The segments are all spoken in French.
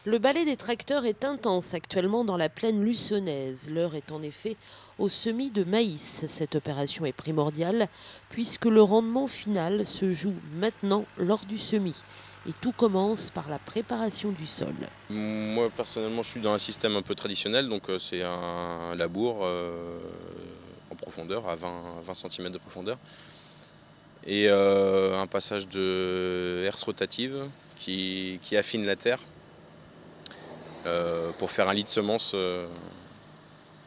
Le balai des tracteurs est intense actuellement dans la plaine luçonnaise. L'heure est en effet au semis de maïs. Cette opération est primordiale puisque le rendement final se joue maintenant lors du semis. Et tout commence par la préparation du sol. Moi personnellement je suis dans un système un peu traditionnel, donc c'est un labour en profondeur, à 20 cm de profondeur, et un passage de herse rotative qui affine la terre pour faire un lit de semence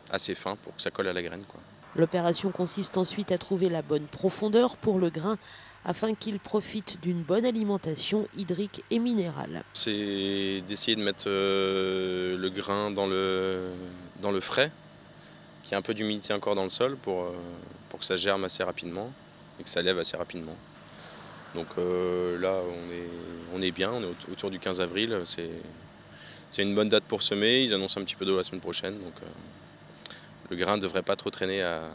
assez fin pour que ça colle à la graine, quoi. L'opération consiste ensuite à trouver la bonne profondeur pour le grain afin qu'il profite d'une bonne alimentation hydrique et minérale. C'est d'essayer de mettre le grain dans le frais, qu'il y ait un peu d'humidité encore dans le sol pour que ça germe assez rapidement et que ça lève assez rapidement. Donc là, on est bien, on est autour du 15 avril. C'est une bonne date pour semer. Ils annoncent un petit peu d'eau la semaine prochaine, donc le grain ne devrait pas trop traîner à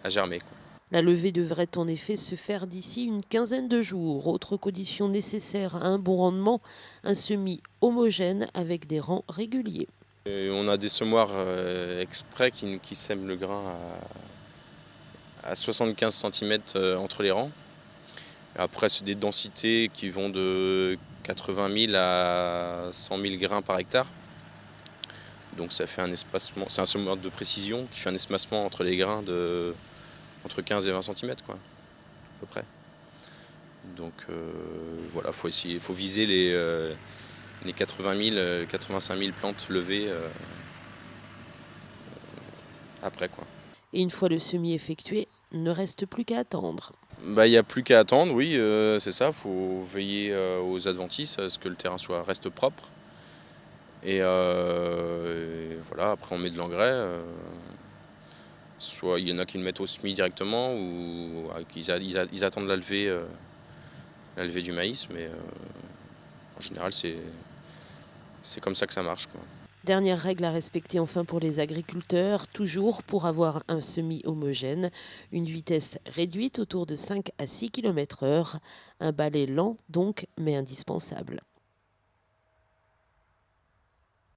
germer, quoi. La levée devrait en effet se faire d'ici une quinzaine de jours. Autre condition nécessaire à un bon rendement, un semis homogène avec des rangs réguliers. Et on a des semoirs exprès qui sèment le grain à 75 cm entre les rangs. Après, c'est des densités qui vont de 80 000 à 100 000 grains par hectare. Donc ça fait un espacement, c'est un semoir de précision qui fait un espacement entre les grains de entre 15 et 20 cm, quoi, à peu près. Donc voilà, faut viser les 80 000, 85 000 plantes levées après, quoi. Et une fois le semis effectué, ne reste plus qu'à attendre. Bah, il n'y a plus qu'à attendre, oui, c'est ça. Faut veiller aux adventices, à ce que le terrain reste propre. Et voilà, après on met de l'engrais. Soit il y en a qui le mettent au semis directement, ou ils attendent la levée du maïs, mais en général c'est comme ça que ça marche, quoi. Dernière règle à respecter enfin pour les agriculteurs, toujours pour avoir un semis homogène, une vitesse réduite autour de 5 à 6 km/h, un balai lent donc mais indispensable.